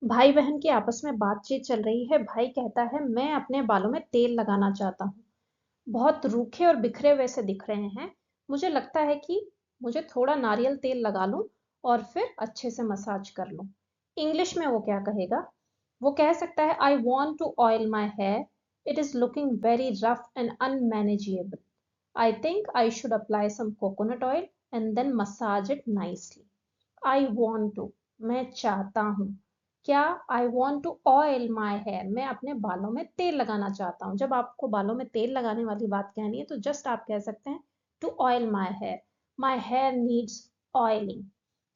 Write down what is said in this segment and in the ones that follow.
भाई बहन की आपस में बातचीत चल रही है। भाई कहता है मैं अपने बालों में तेल लगाना चाहता हूँ। बहुत रूखे और बिखरे हुए से दिख रहे हैं। मुझे लगता है कि मुझे थोड़ा नारियल तेल लगा लूं और फिर अच्छे से मसाज कर लूं। इंग्लिश में वो क्या कहेगा? वो कह सकता है I want to oil my hair, it is looking very rough and unmanageable. I think I should apply some coconut oil and then massage it nicely. I want to, मैं चाहता हूँ। क्या? I want to oil my hair, मैं अपने बालों में तेल लगाना चाहता हूँ। जब आपको बालों में तेल लगाने वाली बात कहनी है तो जस्ट आप कह सकते हैं to oil my hair, my hair needs oiling.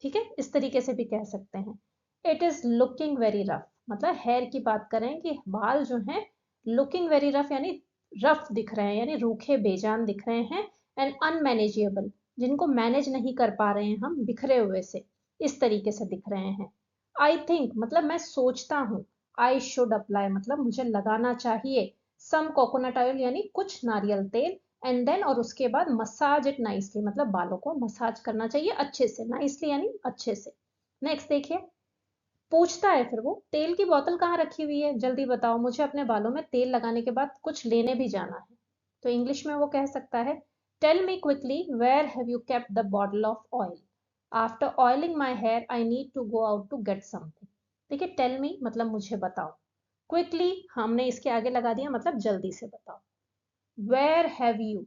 ठीक है, इस तरीके से भी कह सकते हैं। It is looking very rough, मतलब हेयर की बात करें कि बाल जो हैं लुकिंग वेरी रफ यानी रफ दिख रहे हैं, यानी रूखे बेजान दिख रहे हैं। एंड अनमैनेजेबल, जिनको मैनेज नहीं कर पा रहे हैं हम, बिखरे हुए से इस तरीके से दिख रहे हैं। आई थिंक मतलब मैं सोचता हूँ। आई शुड अप्लाई मतलब मुझे लगाना चाहिए। सम कोकोनट ऑयल यानी कुछ नारियल तेल। एंड देन और उसके बाद मसाज इट नाइसली, मतलब बालों को मसाज करना चाहिए अच्छे से, नाइसली यानी अच्छे से। नेक्स्ट देखिए, पूछता है फिर वो तेल की बोतल कहाँ रखी हुई है, जल्दी बताओ, मुझे अपने बालों में तेल लगाने के बाद कुछ लेने भी जाना है। तो इंग्लिश में वो कह सकता है tell me quickly where have you kept the bottle of oil, after oiling my hair I need to go out to get something. देखिए, टेल मी मतलब मुझे बताओ, क्विकली हमने इसके आगे लगा दिया मतलब जल्दी से बताओ। वेयर हैव यू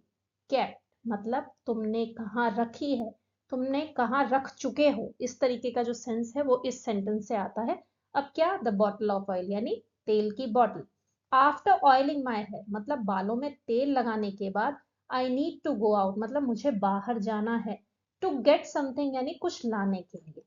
केप्ट मतलब तुमने कहाँ रखी है, तुमने कहाँ रख चुके हो, इस तरीके का जो सेंस है वो इस सेंटेंस से आता है। अब क्या? द बॉटल ऑफ ऑयल यानी तेल की bottle. After oiling my hair मतलब बालों में तेल लगाने के बाद I need to go out मतलब मुझे बाहर जाना है। टू गेट समथिंग यानी कुछ लाने के लिए।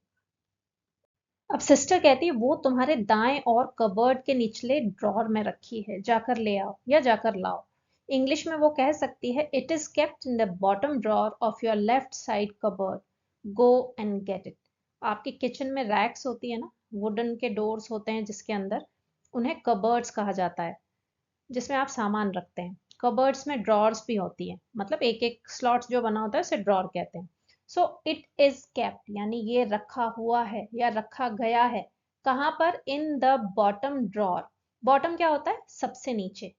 अब सिस्टर कहती है वो तुम्हारे दाएं और कबर्ड के निचले ड्रॉर में रखी है, जाकर ले आओ या जाकर लाओ। इंग्लिश में वो कह सकती है it is kept in the bottom drawer of your left side cupboard, go and get it. आपकी किचन में रैक्स होती है ना, वुडन के डोर्स होते हैं जिसके अंदर, उन्हें कबर्ड्स कहा जाता है, जिसमें आप सामान रखते हैं। कबर्ड्स में ड्रॉर्स भी होती हैं, मतलब एक एक स्लॉट्स जो बना होता है उसे ड्रॉर कहते हैं। सो इट इज केप्ट यानी ये रखा हुआ है या रखा गया है। कहाँ पर? In the bottom drawer. Bottom क्या होता है? सबसे नीचे।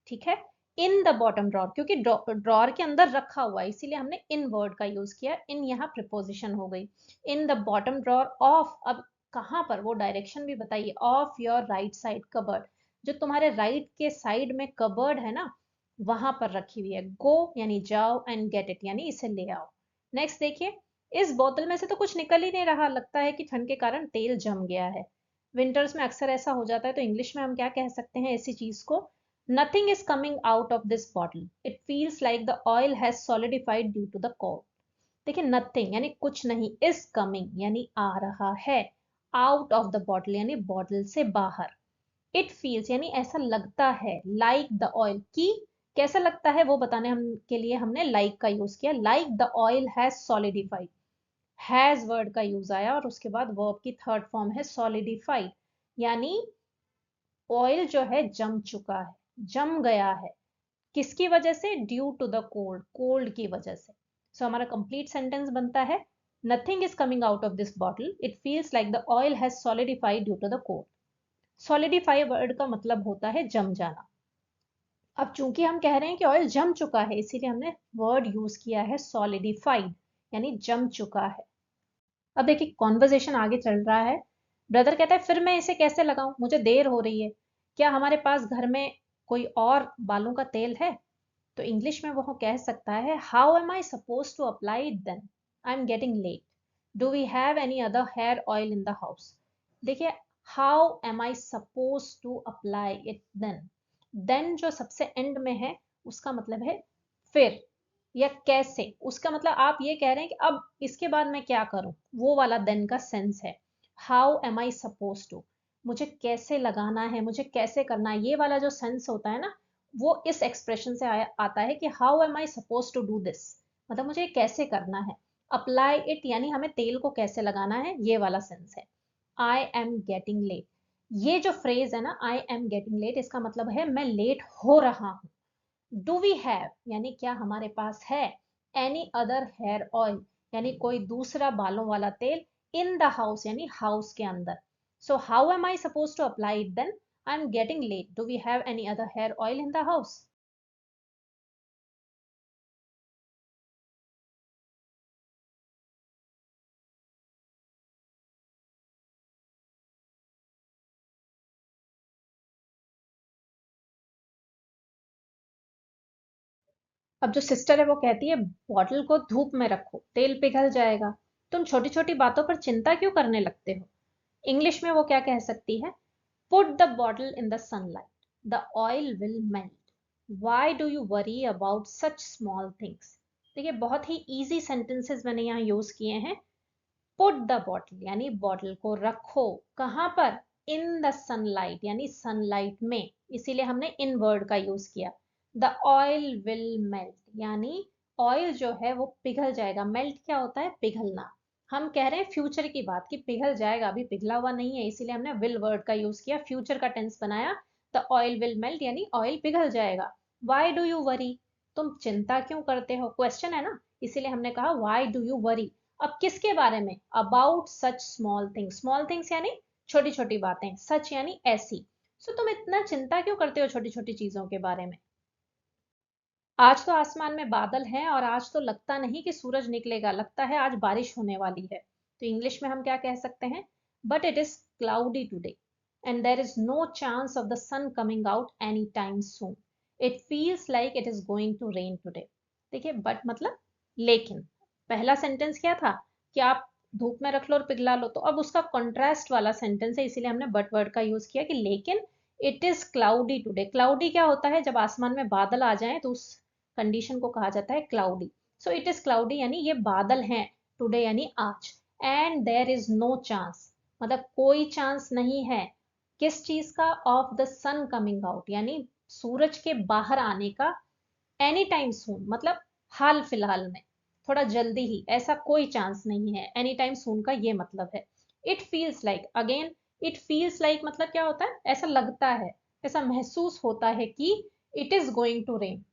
ठीक है, इन द बॉटम ड्रॉर क्योंकि ड्रॉर के अंदर रखा हुआ है इसीलिए हमने इन वर्ड का यूज किया। इन यहाँ प्रिपोजिशन हो गई। In the bottom drawer of, अब कहाँ पर वो डायरेक्शन भी बताइए, of your right side cupboard, जो तुम्हारे राइट के साइड में कबर्ड है ना, वहां पर रखी हुई है। गो यानी जाओ एंड गेट इट यानी इसे ले आओ। नेक्स्ट देखिए, इस बोतल में से तो कुछ निकल ही नहीं रहा, लगता है कि ठंड के कारण तेल जम गया है। विंटर्स में अक्सर ऐसा हो जाता है, तो इंग्लिश में हम क्या कह सकते हैं ऐसी चीज को? Nothing is coming out of this bottle, it feels like the oil has solidified due to the cold. देखिए, नथिंग यानी कुछ नहीं, इज कमिंग यानी आ रहा है, आउट ऑफ द बॉटल यानी बॉटल से बाहर। इट फील्स यानी ऐसा लगता है, लाइक द ऑयल की, कैसा लगता है वो बताने हम के लिए हमने लाइक का यूज किया। Like the oil has solidified, has word का यूज आया और उसके बाद वर्ब की थर्ड फॉर्म है सॉलिडिफाइड, यानी ऑयल जो है जम चुका है, जम गया है। किसकी वजह से? Due to the cold, cold की वजह से। सो हमारा कंप्लीट सेंटेंस बनता है nothing is coming out of this bottle, it feels like the oil has solidified due to the cold. Solidify word का मतलब होता है जम जाना। अब चूंकि हम कह रहे हैं कि ऑयल जम चुका है इसीलिए हमने वर्ड यूज किया है सॉलिडिफाइड, यानी जम चुका है। अब देखिए, कॉन्वर्जेशन आगे चल रहा है। ब्रदर कहता है फिर मैं इसे कैसे लगाऊं, मुझे देर हो रही है, क्या हमारे पास घर में कोई और बालों का तेल है? तो इंग्लिश में वो कह सकता है how am I suppose to apply it then, I am getting late, do we have any other hair oil in the house. देखिए, how am I suppose to apply it then, then जो सबसे and में है उसका मतलब है फिर या कैसे, उसका मतलब आप ये कह रहे हैं कि अब इसके बाद मैं क्या करूं, वो वाला देन का सेंस है। How am I suppose to, मुझे कैसे लगाना है, मुझे कैसे करना है, ये वाला जो सेंस होता है ना, वो इस एक्सप्रेशन से आता है कि how am I suppose to do this, मतलब मुझे कैसे करना है। अप्लाई इट यानी हमें तेल को कैसे लगाना है, ये वाला सेंस है। आई एम गेटिंग लेट, ये जो फ्रेज है ना आई एम गेटिंग लेट, इसका मतलब है मैं लेट हो रहा हूं। डू वी हैव यानी क्या हमारे पास है, एनी अदर हेयर ऑयल यानी कोई दूसरा बालों वाला तेल, इन द हाउस यानी हाउस के अंदर। So how am I supposed to apply it then? I'm getting late. Do we have any other hair oil in the house? अब जो सिस्टर है वो कहती है बॉटल को धूप में रखो, तेल पिघल जाएगा। तुम छोटी छोटी बातों पर चिंता क्यों करने लगते हो? इंग्लिश में वो क्या कह सकती है? Put the bottle in the sunlight, the oil will melt, why do you worry about such small things. देखिए बहुत ही इजी सेंटेंसेस मैंने यहाँ यूज किए हैं। पुट द बॉटल यानी बॉटल को रखो, कहाँ पर? इन द सनलाइट यानी सनलाइट में, इसीलिए हमने इन वर्ड का यूज किया। द ऑयल विल मेल्ट यानी ऑयल जो है वो पिघल जाएगा। मेल्ट क्या होता है? पिघलना। हम कह रहे हैं फ्यूचर की बात कि पिघल जाएगा, अभी पिघला हुआ नहीं है, इसीलिए हमने विल वर्ड का यूज किया, फ्यूचर का टेंस बनाया। द ऑयल विल मेल्ट यानी ऑयल पिघल जाएगा। Why do you worry? तुम चिंता क्यों करते हो? क्वेश्चन है ना, इसीलिए हमने कहा वाई डू यू वरी। अब किसके बारे में? About such small things. Small things यानी छोटी छोटी बातें, सच यानी ऐसी। सो तुम इतना चिंता क्यों करते हो छोटी छोटी चीजों के बारे में? आज तो आसमान में बादल हैं और आज तो लगता नहीं कि सूरज निकलेगा, लगता है आज बारिश होने वाली है। तो इंग्लिश में हम क्या कह सकते हैं? But it is cloudy today and there is no chance of the sun coming out any time soon. It feels like it is going to rain today. देखिए बट मतलब लेकिन। पहला सेंटेंस क्या था? कि आप धूप में रख लो और पिघला लो, तो अब उसका कॉन्ट्रास्ट वाला सेंटेंस है, इसीलिए हमने बट वर्ड का यूज किया कि लेकिन it is cloudy today. Cloudy क्या होता है? जब आसमान में बादल आ जाएं तो उस कंडीशन को कहा जाता है cloudy. So it is cloudy यानी ये बादल हैं, टुडे यानी आज। And there is no chance मतलब कोई चांस नहीं है। किस चीज का? Of the sun coming out यानी सूरज के बाहर आने का। एनी टाइम सून मतलब हाल फिलहाल में, थोड़ा जल्दी ही, ऐसा कोई चांस नहीं है। एनी टाइम सून का ये मतलब है। It feels like, again it feels like मतलब क्या होता है? ऐसा लगता है, ऐसा महसूस होता है कि it is going to rain.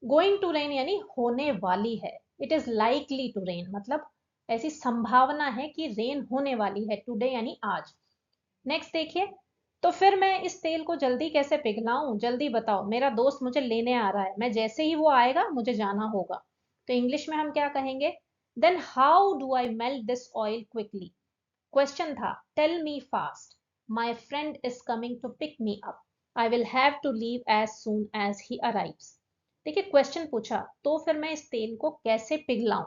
Going to rain यानी होने वाली है। It is likely to rain मतलब ऐसी संभावना है कि रेन होने वाली है, टुडे यानी आज। नेक्स्ट देखिए, तो फिर मैं इस तेल को जल्दी कैसे पिघलाऊं? जल्दी बताओ, मेरा दोस्त मुझे लेने आ रहा है, मैं जैसे ही वो आएगा मुझे जाना होगा। तो इंग्लिश में हम क्या कहेंगे? Then how do I melt this oil quickly. Question था, tell me fast, my friend is coming to pick me up, I will have to leave as soon as he arrives. देखिए question पूछा, तो फिर मैं इस तेल को कैसे पिघलाऊं?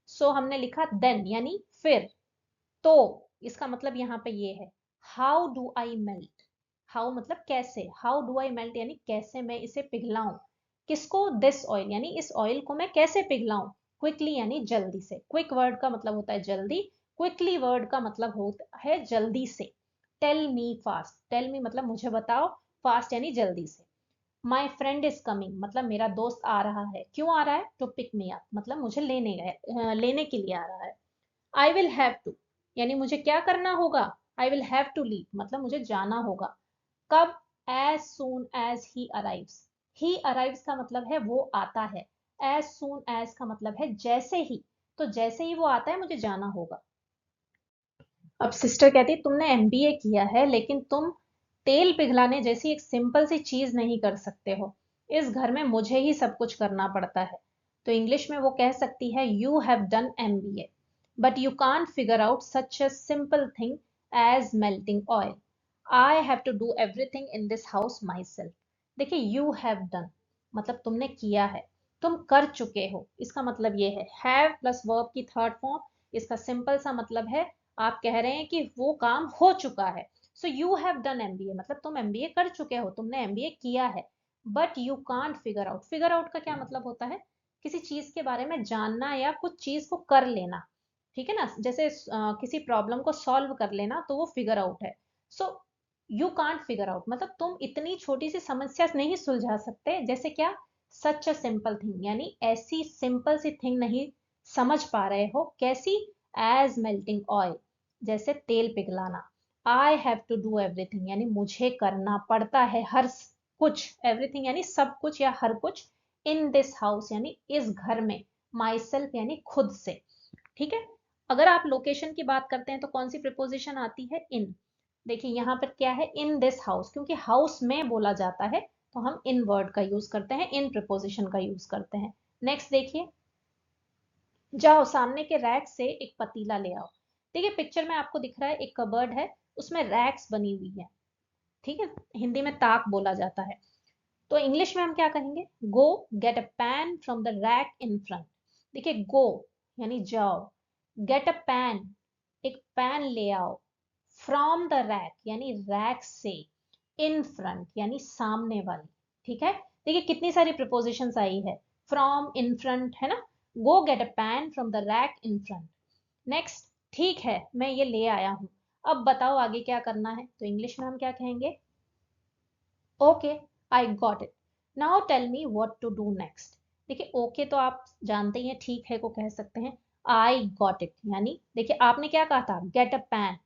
सो हमने लिखा देन यानी फिर। तो इसका मतलब यहाँ पे ये है, how do I melt. How मतलब कैसे, हाउ डू आई मेल्ट यानी कैसे मैं इसे पिघलाऊं। किसको? दिस ऑयल यानी इस ऑयल को मैं कैसे पिघलाऊं। क्विकली यानी जल्दी से। क्विक वर्ड का मतलब होता है जल्दी, क्विकली वर्ड का मतलब होता है जल्दी से। Tell me fast, tell me मतलब मुझे बताओ, फास्ट यानी जल्दी से। माई फ्रेंड इज कमिंग मतलब मेरा दोस्त आ रहा है। क्यों आ रहा है? टू पिक मी अप मतलब मुझे लेने के लिए आ रहा है। आई विल हैव टू यानी मुझे क्या करना होगा? I will have to leave मतलब मुझे जाना होगा। कब? As soon as he arrives. He arrives का मतलब है वो आता है। एज सून एज का मतलब है जैसे ही। तो जैसे ही वो आता है मुझे जाना होगा। अब सिस्टर कहती तुमने एमबीए किया है लेकिन तुम तेल पिघलाने जैसी एक सिंपल सी चीज नहीं कर सकते हो। इस घर में मुझे ही सब कुछ करना पड़ता है। तो इंग्लिश में वो कह सकती है, you have done MBA but you can't figure out such a simple thing as melting oil. I have to do everything in this house myself. देखिए यू हैव डन मतलब तुमने किया है, तुम कर चुके हो, इसका मतलब ये है। हैव प्लस वर्ब की थर्ड फॉर्म, इसका सिंपल सा मतलब है आप कह रहे हैं कि वो काम हो चुका है। So you have done MBA मतलब तुम एमबीए कर चुके हो, तुमने एमबीए किया है। But you can't figure out, figure out का क्या मतलब होता है? किसी चीज के बारे में जानना या कुछ चीज को कर लेना। ठीक है ना, जैसे किसी प्रॉब्लम को सॉल्व कर लेना तो वो फिगर आउट है। So you can't figure out मतलब तुम इतनी छोटी सी समस्या नहीं सुलझा सकते, जैसे क्या? सच अ सिंपल थिंग यानी ऐसी सिंपल सी थिंग नहीं समझ पा रहे हो। कैसी? एज मेल्टिंग ऑयल जैसे तेल पिघलाना। I have to do everything यानी मुझे करना पड़ता है हर कुछ, एवरीथिंग यानी सब कुछ या हर कुछ। इन दिस हाउस यानी इस घर में। माई सेल्फ यानी खुद से। ठीक है। अगर आप लोकेशन की बात करते हैं तो कौन सी प्रिपोजिशन आती है? इन। देखिए यहाँ पर क्या है, इन दिस हाउस, क्योंकि हाउस में बोला जाता है तो हम इन वर्ड का यूज करते हैं, इन प्रिपोजिशन का यूज करते हैं। नेक्स्ट देखिए, जाओ सामने के रैक से एक पतीला ले आओ। देखिए पिक्चर में आपको दिख रहा है एक कबर्ड है, उसमें रैक्स बनी हुई है, ठीक है, हिंदी में ताक बोला जाता है। तो इंग्लिश में हम क्या कहेंगे, गो get a pan from the rack in front. देखिए गो यानी जाओ, गेट अ पैन एक पैन ले आओ, फ्रॉम द रैक यानी रैक से, इन फ्रंट यानी सामने वाली, ठीक है। देखिए कितनी सारी प्रिपोजिशंस आई है, फ्रॉम, इन फ्रंट, है ना। गो get a pan from the rack in front. Next, ठीक है मैं ये ले आया हूं, अब बताओ आगे क्या करना है। तो इंग्लिश में हम क्या कहेंगे, okay I got it, now tell me what to do next. देखिए ओके तो आप जानते ही हैं, ठीक है को कह सकते हैं। आई गॉट इट यानी देखिए आपने क्या कहा था, get a pan,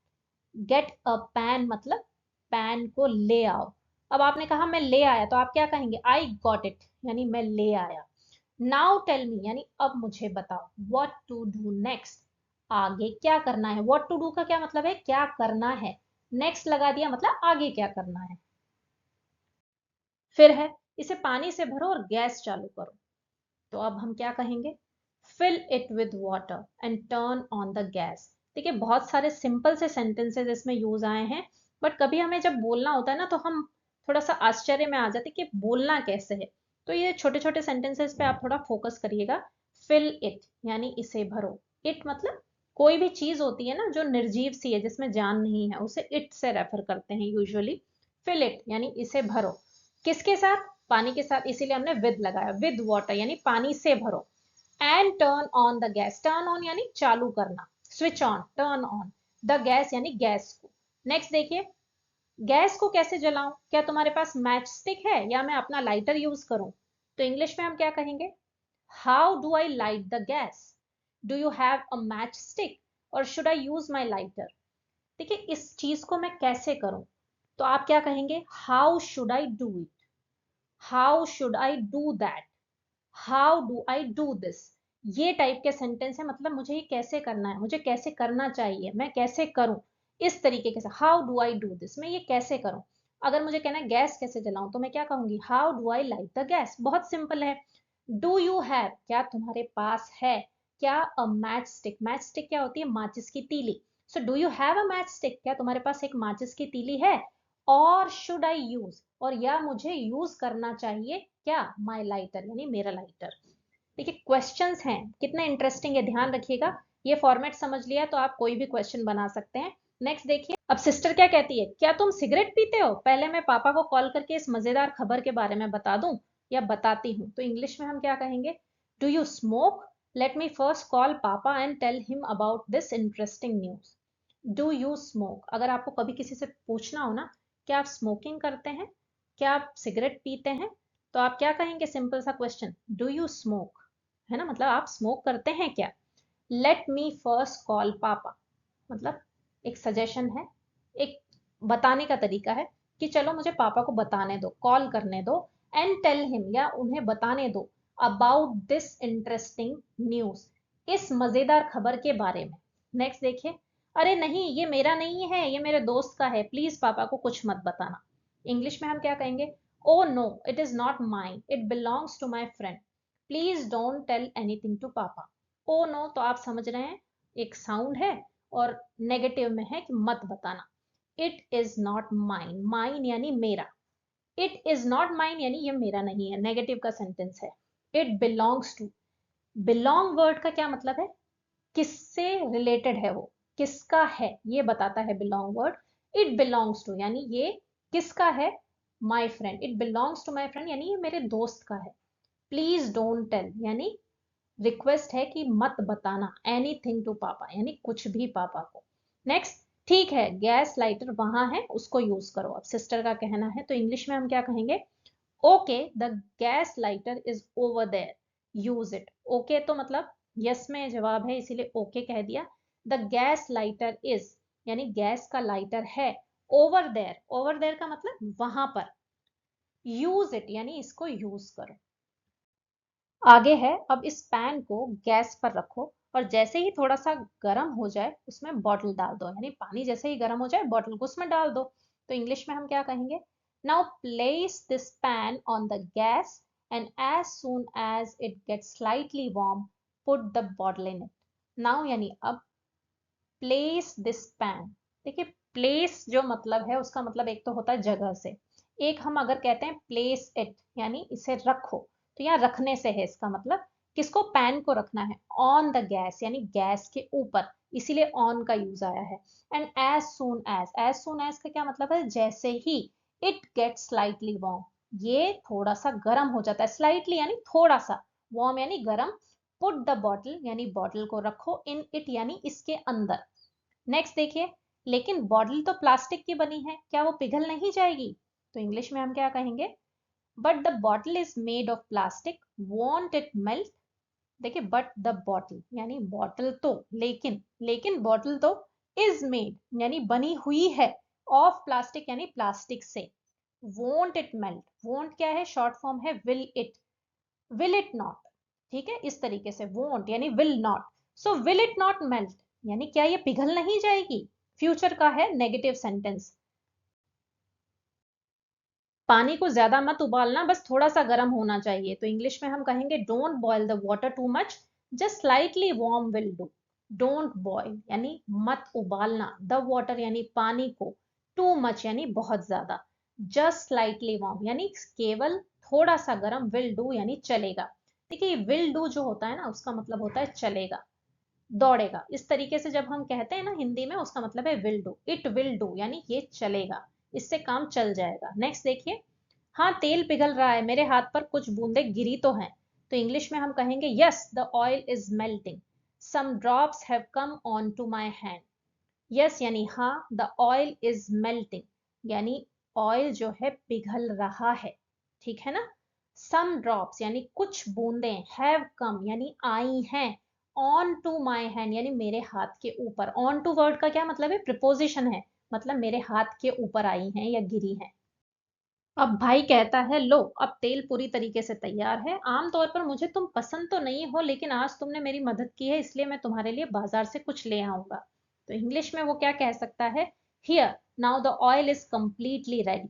get a pan मतलब पैन को ले आओ। अब आपने कहा मैं ले आया, तो आप क्या कहेंगे, आई गॉट इट यानी मैं ले आया। नाउ टेल मी यानी अब मुझे बताओ, व्हाट टू डू नेक्स्ट, आगे क्या करना है। व्हाट टू डू का क्या मतलब है, क्या करना है, नेक्स्ट लगा दिया मतलब आगे क्या करना है। फिर है, इसे पानी से भरो और गैस चालू करो। तो अब हम क्या कहेंगे, fill it with water and turn on the gas. देखिए बहुत सारे सिंपल से सेंटेंसेस इसमें यूज आए हैं, बट कभी हमें जब बोलना होता है ना तो हम थोड़ा सा आश्चर्य में आ जाते कि बोलना कैसे है। तो ये छोटे छोटे सेंटेंसेस पे आप थोड़ा फोकस करिएगा। फिल इट यानी इसे भरो, इट मतलब कोई भी चीज होती है ना जो निर्जीव सी है जिसमें जान नहीं है, उसे इट से रेफर करते हैं यूजुअली। फिल इट यानी इसे भरो, किसके साथ, पानी के साथ, इसीलिए हमने विद लगाया, विद वाटर यानी पानी से भरो। And turn on the gas, turn on यानी चालू करना, switch on, turn on the gas यानी गैस को। नेक्स्ट देखिए, गैस को कैसे जलाऊं, क्या तुम्हारे पास मैच स्टिक है या मैं अपना लाइटर यूज करूं। तो इंग्लिश में हम क्या कहेंगे, how do I light the gas, do you have a match stick और should I use my lighter. देखिए इस चीज को मैं कैसे करूं, तो आप क्या कहेंगे, how should I do it, how should I do that, how do I do this. ये टाइप के सेंटेंस है, मतलब मुझे ये कैसे करना है, मुझे कैसे करना चाहिए, मैं कैसे करूं, इस तरीके के, how do I do this, मैं ये कैसे करूं। अगर मुझे कहना है गैस कैसे जलाऊं, तो मैं क्या कहूंगी, how do I light the gas, बहुत सिंपल है। डू यू हैव, क्या तुम्हारे पास है, क्या अ मैच स्टिक, मैच स्टिक क्या होती है, माचिस की तीली। So do you have a match stick, क्या तुम्हारे पास एक माचिस की तीली है। और शुड आई यूज, और या मुझे यूज करना चाहिए क्या, माई लाइटर यानी मेरा लाइटर। देखिए क्वेश्चंस हैं, कितने इंटरेस्टिंग है, ध्यान रखिएगा। ये फॉर्मेट समझ लिया तो आप कोई भी क्वेश्चन बना सकते हैं। नेक्स्ट देखिए, अब सिस्टर क्या कहती है, क्या तुम सिगरेट पीते हो, पहले मैं पापा को कॉल करके इस मजेदार खबर के बारे में बता दूं या बताती हूँ। तो इंग्लिश में हम क्या कहेंगे, do you smoke, let me first call papa and tell him about this interesting news. Do you smoke, अगर आपको कभी किसी से पूछना हो ना, क्या आप स्मोकिंग करते हैं, क्या आप सिगरेट पीते हैं, तो आप क्या कहेंगे, सिंपल सा क्वेश्चन, डू यू स्मोक, है ना, मतलब आप स्मोक करते हैं क्या। लेट मी फर्स्ट कॉल पापा, मतलब एक सजेशन है, एक बताने का तरीका है कि चलो मुझे पापा को बताने दो, कॉल करने दो, एंड टेल हिम या उन्हें बताने दो, अबाउट दिस इंटरेस्टिंग न्यूज, इस मजेदार खबर के बारे में। नेक्स्ट देखिए, अरे नहीं ये मेरा नहीं है, ये मेरे दोस्त का है, प्लीज पापा को कुछ मत बताना। इंग्लिश में हम क्या कहेंगे, oh no it is not mine, it belongs to my friend, please don't tell anything to papa. Oh no तो आप समझ रहे हैं, एक साउंड है और नेगेटिव में है कि मत बताना। It is not mine, mine यानी मेरा, इट इज नॉट माइन यानी ये मेरा नहीं है, नेगेटिव का सेंटेंस है। It belongs to, belong word का क्या मतलब है, किससे रिलेटेड है वो, किसका है ये बताता है belong word. It belongs to यानी ये किसका है, my friend, it belongs to my friend यानी ये मेरे दोस्त का है। प्लीज डोंट टेल यानी रिक्वेस्ट है कि मत बताना, एनीथिंग टू पापा यानी कुछ भी पापा को। नेक्स्ट, ठीक है गैस लाइटर वहां है उसको यूज करो, अब सिस्टर का कहना है तो इंग्लिश में हम क्या कहेंगे, okay the gas lighter is over there, use it. Okay तो मतलब यस में जवाब है इसीलिए ओके कह दिया। द गैस लाइटर इज यानी गैस का लाइटर है, ओवर देयर, ओवर देयर का मतलब वहां पर, यूज इट यानी इसको यूज करो। आगे है, अब इस पैन को गैस पर रखो और जैसे ही थोड़ा सा गर्म हो जाए उसमें बॉटल डाल दो, यानी पानी जैसे ही गर्म हो जाए बॉटल को उसमें डाल दो। तो इंग्लिश में हम क्या कहेंगे? Now place this pan on the gas and as soon as it gets slightly warm put the bottle in it. Now यानी अब प्लेस दिस पैन, देखिए प्लेस जो मतलब है उसका मतलब एक तो होता है जगह से, एक हम अगर कहते हैं प्लेस इट यानी इसे रखो, तो यहाँ रखने से है इसका मतलब। किसको? पैन को रखना है ऑन द गैस यानी गैस के ऊपर, इसीलिए ऑन का यूज आया है। एंड एज सून एज का क्या मतलब है? जैसे ही। इट गेट स्लाइटली वार्म, ये थोड़ा सा गर्म हो जाता है, स्लाइटली यानी थोड़ा सा, वार्म यानी गर्म। पुट द बॉटल यानी बॉटल को रखो, इन इट यानी इसके अंदर। नेक्स्ट देखिए, लेकिन बॉटल तो प्लास्टिक की बनी है, क्या वो पिघल नहीं जाएगी? तो इंग्लिश में हम क्या कहेंगे? But the bottle is made of plastic, want it melt? देखिए बट द बॉटल यानी बॉटल तो, लेकिन बॉटल तो इज मेड यानी बनी हुई है, ऑफ प्लास्टिक यानी प्लास्टिक से। वोंट इट मेल्ट, वोंट क्या है? शॉर्ट फॉर्म है विल इट नॉट। ठीक है, इस तरीके से वोंट यानी will not. So will it not melt यानी क्या ये पिघल नहीं जाएगी? फ्यूचर का है, नेगेटिव सेंटेंस। पानी को ज्यादा मत उबालना, बस थोड़ा सा गर्म होना चाहिए। तो इंग्लिश में हम कहेंगे don't boil the water too much, just slightly warm will do. Don't boil यानी मत उबालना, द वाटर यानी पानी को, टू मच यानी बहुत ज्यादा, जस्ट स्लाइटली वार्म यानी केवल थोड़ा सा गर्म, विल डू यानी चलेगा। देखिए विल डू जो होता है ना उसका मतलब होता है चलेगा, दौड़ेगा। इस तरीके से जब हम कहते हैं ना हिंदी में, उसका मतलब है will do, it will do यानी ये चलेगा, इससे काम चल जाएगा। नेक्स्ट देखिए, हाँ तेल पिघल रहा है, मेरे हाथ पर कुछ बूंदें गिरी तो हैं। तो इंग्लिश में हम कहेंगे yes the oil is melting, some drops have come on to my hand. Yes यानी हाँ, द ऑयल इज मेल्टिंग यानी ऑयल जो है पिघल रहा है, ठीक है ना। सम ड्रॉप्स यानी कुछ बूंदें, हैव कम यानी आई हैं, ऑन टू माई हैंड यानी मेरे हाथ के ऊपर। ऑन टू वर्ड का क्या मतलब है? प्रिपोजिशन है, मतलब मेरे हाथ के ऊपर आई हैं या गिरी हैं। अब भाई कहता है लो अब तेल पूरी तरीके से तैयार है, आमतौर पर मुझे तुम पसंद तो नहीं हो लेकिन आज तुमने मेरी मदद की है इसलिए मैं तुम्हारे लिए बाजार से कुछ ले आऊंगा। तो इंग्लिश में वो क्या कह सकता है? Here now the oil is completely ready,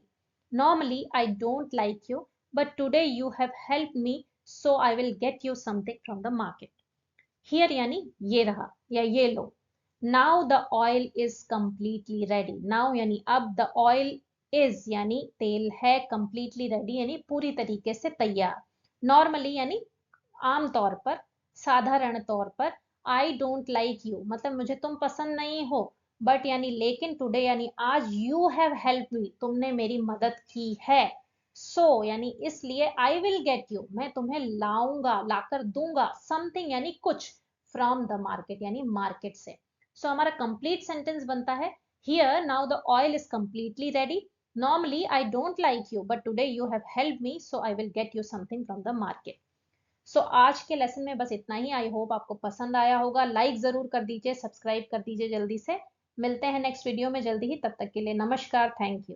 normally I don't like you but today you have help me, so I will get you something from the market. Here यानी ये रहा या ये लो, now the oil is completely ready, now यानी अब, the oil is यानी तेल है, कंप्लीटली रेडी यानी पूरी तरीके से तैयार, नॉर्मली यानी आमतौर पर, साधारण तौर पर, आई डोंट लाइक यू मतलब मुझे तुम पसंद नहीं हो, बट यानी लेकिन, टुडे यानी आज, यू हैव हेल्प मी तुमने मेरी मदद की है, सो यानी इसलिए, आई विल गेट यू मैं तुम्हें लाऊंगा लाकर दूंगा, समथिंग यानी कुछ, फ्रॉम द मार्केट यानी मार्केट से। सो हमारा कंप्लीट सेंटेंस बनता है here now the oil is completely ready, normally I don't like you but today you have help me, so I will get you something from the market. So आज के lesson में बस इतना ही, I hope आपको पसंद आया होगा। Like जरूर कर दीजिए, सब्सक्राइब कर दीजिए जल्दी से। मिलते हैं नेक्स्ट वीडियो में जल्दी ही, तब तक के लिए नमस्कार, थैंक यू।